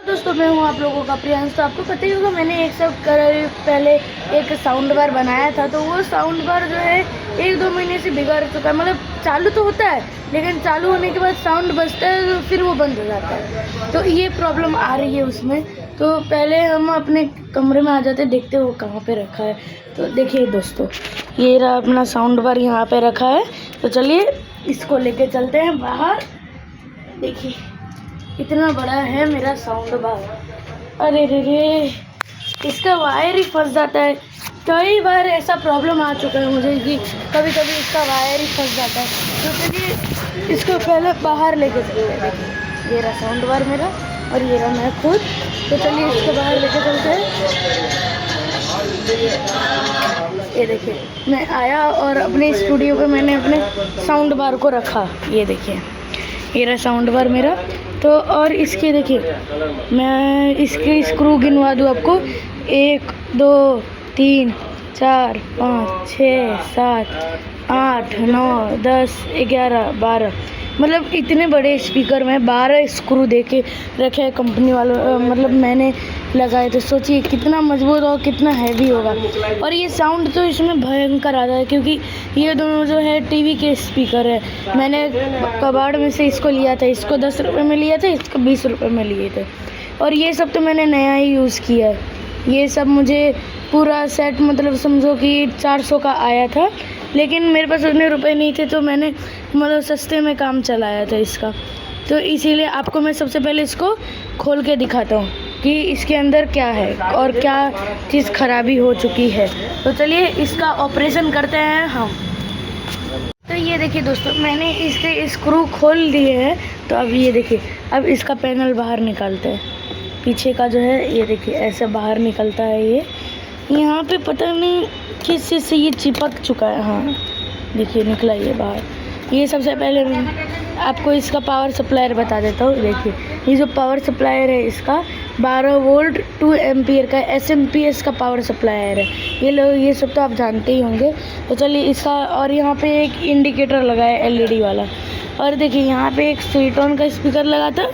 दोस्तों मैं हूँ आप लोगों का प्रियांश। तो आपको पता ही होगा मैंने एक सब पहले एक साउंड बार बनाया था, तो वो साउंड बार जो है 1-2 महीने से बिगड़ चुका है। मतलब चालू तो होता है लेकिन चालू होने के बाद साउंड बजता है तो फिर वो बंद हो जाता है। तो ये प्रॉब्लम आ रही है उसमें। तो पहले हम अपने कमरे में आ जाते हैं, देखते वो कहाँ पे रखा है। तो देखिए दोस्तों, ये रहा अपना साउंड बार यहाँ पे रखा है। तो चलिए इसको लेके चलते हैं बाहर। देखिए इतना बड़ा है मेरा साउंड बार। अरे रे रे, इसका वायर ही फंस जाता है। कई बार ऐसा प्रॉब्लम आ चुका है मुझे कि कभी कभी इसका वायर ही फंस जाता है। तो चलिए इसको पहले बाहर लेके चलते हैं। देखिए ये रहा साउंड बार मेरा और ये रहा मैं खुद। तो चलिए इसको बाहर लेके चलते हैं। ये देखिए मैं आया और अपने स्टूडियो पे मैंने अपने साउंड बार को रखा। ये देखिए ये रहा साउंड बार मेरा। तो और इसके देखिए मैं इसके स्क्रू गिनवा दूँ आपको। 1 2 3 4 5 6 7 8 9 10 11 12, मतलब इतने बड़े स्पीकर में 12 स्क्रू दे के रखे हैं कंपनी वालों। मतलब मैंने लगाए, तो सोचिए कितना मजबूत और कितना हैवी होगा। और ये साउंड तो इसमें भयंकर आता है क्योंकि ये दोनों जो है टीवी के स्पीकर है। मैंने कबाड़ में से इसको लिया था, इसको 10 रुपये में लिया था, इसको 20 रुपये में लिए थे। और ये सब तो मैंने नया ही यूज़ किया है। ये सब मुझे पूरा सेट मतलब समझो कि 400 का आया था, लेकिन मेरे पास उतने रुपए नहीं थे तो मैंने मतलब सस्ते में काम चलाया था इसका। तो इसीलिए आपको मैं सबसे पहले इसको खोल के दिखाता हूँ कि इसके अंदर क्या है और क्या चीज़ खराबी हो चुकी है। तो चलिए इसका ऑपरेशन करते हैं हम। तो ये देखिए दोस्तों, मैंने इसके स्क्रू खोल दिए हैं। तो अब ये देखिए, अब इसका पैनल बाहर निकालते हैं। पीछे का जो है ये देखिए ऐसे बाहर निकलता है। ये यहाँ पे पता नहीं किस चीज़ से ये चिपक चुका है। हाँ देखिए निकला ये बाहर। ये सबसे पहले मैं आपको इसका पावर सप्लायर बता देता हूँ। देखिए ये जो पावर सप्लायर है इसका 12 वोल्ट 2 एम्पियर का SMP का पावर सप्लायर है। ये सब तो आप जानते ही होंगे। तो चलिए इसका, और यहाँ पे एक इंडिकेटर लगा है LED वाला। और देखिए यहाँ पे एक स्वीट ऑन का स्पीकर लगा था।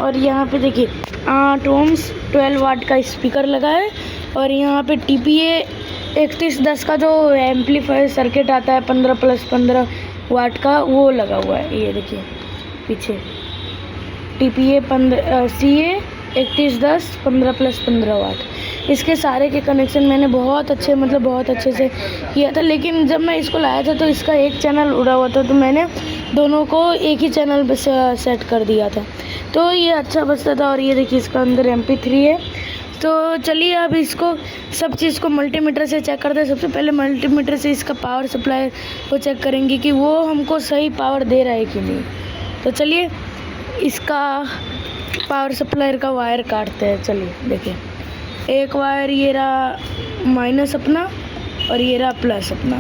और यहाँ पे देखिए 8 ohms 12 वाट का स्पीकर लगा है। और यहाँ पे TPA 3110 का जो एम्पलीफायर सर्किट आता है 15+15 वाट का, वो लगा हुआ है। ये देखिए पीछे TPA CA 3110 15+15 वाट। इसके सारे के कनेक्शन मैंने बहुत अच्छे से किया था। लेकिन जब मैं इसको लाया था तो इसका एक चैनल उड़ा हुआ था, तो मैंने दोनों को एक ही चैनल पे सेट कर दिया था, तो ये अच्छा बजता था। और ये देखिए इसका अंदर MP3 है। तो चलिए अब इसको सब चीज़ को मल्टीमीटर से चेक करते हैं। सबसे पहले मल्टीमीटर से इसका पावर सप्लाई को चेक करेंगे कि वो हमको सही पावर दे रहा है कि नहीं। तो चलिए इसका पावर सप्लायर का वायर काटते हैं। चलिए देखिए, एक वायर ये रहा माइनस अपना और ये रहा प्लस अपना।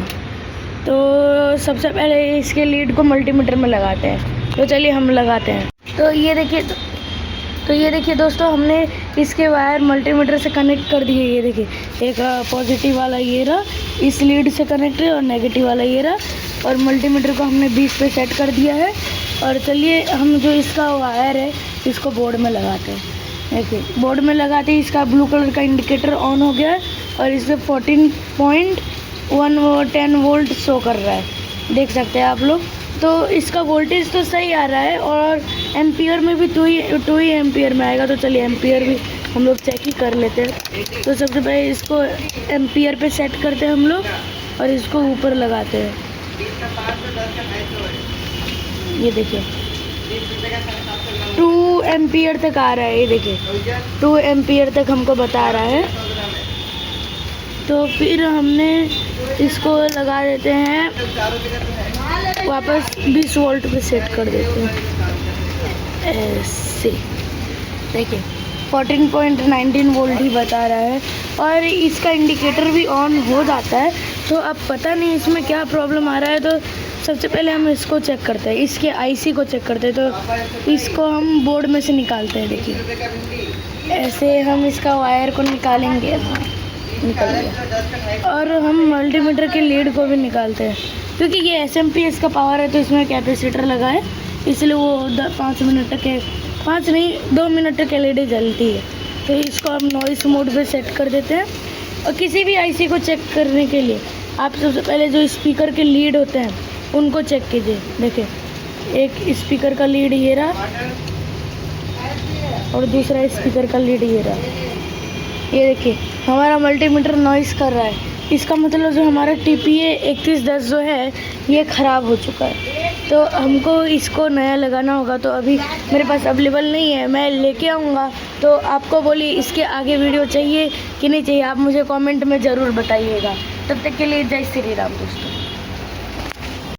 तो सबसे पहले इसके लीड को मल्टीमीटर में लगाते हैं। तो चलिए हम लगाते हैं। तो ये देखिए दोस्तों, हमने इसके वायर मल्टीमीटर से कनेक्ट कर दिए। ये देखिए एक पॉजिटिव वाला ये रहा इस लीड से कनेक्ट है और नेगेटिव वाला ये रहा। और मल्टीमीटर को हमने 20 पे सेट कर दिया है। और चलिए हम जो इसका वायर है इसको बोर्ड में लगाते हैं। देखिए बोर्ड में लगाते ही इसका ब्लू कलर का इंडिकेटर ऑन हो गया है और इसमें 14.10 वोल्ट शो कर रहा है, देख सकते हैं आप लोग। तो इसका वोल्टेज तो सही आ रहा है और एम्पियर में भी 2 ही एम्पियर में आएगा। तो चलिए एम्पियर भी हम लोग चेक ही कर लेते हैं। तो सबसे पहले इसको एम्पियर पे सेट करते हैं हम लोग और इसको ऊपर लगाते हैं। ये देखिए 2 एम्पियर तक आ रहा है। ये देखिए 2 एम्पियर तक हमको बता रहा है। तो फिर हमने इसको लगा देते हैं वापस 20 वोल्ट पे सेट कर देते हैं ऐसे। देखिए 14.19 वोल्ट ही बता रहा है और इसका इंडिकेटर भी ऑन हो जाता है। तो अब पता नहीं इसमें क्या प्रॉब्लम आ रहा है। तो सबसे पहले हम इसको चेक करते हैं, इसके IC को चेक करते हैं। तो इसको हम बोर्ड में से निकालते हैं। देखिए ऐसे हम इसका वायर को निकालेंगे। निकल गया। और हम मल्टीमीटर के लीड को भी निकालते हैं क्योंकि ये SMP का पावर है, तो इसमें कैपेसिटर लगा है, इसलिए वो 5 मिनट के 5 नहीं 2 मिनट तक LED जलती है। तो इसको हम नॉइस मोड पे सेट कर देते हैं। और किसी भी आईसी को चेक करने के लिए आप सबसे पहले जो स्पीकर के लीड होते हैं उनको चेक कीजिए। देखिए एक स्पीकर का लीड ये रहा और दूसरा स्पीकर का लीड ये रहा। ये देखिए हमारा मल्टीमीटर नॉइस कर रहा है। इसका मतलब जो हमारा TPA 3110 जो है ये ख़राब हो चुका है। तो हमको इसको नया लगाना होगा। तो अभी मेरे पास अवेलेबल नहीं है, मैं लेके आऊँगा। तो आपको बोलिए इसके आगे वीडियो चाहिए कि नहीं चाहिए, आप मुझे कमेंट में ज़रूर बताइएगा। तब तक के लिए जय श्री राम दोस्तों।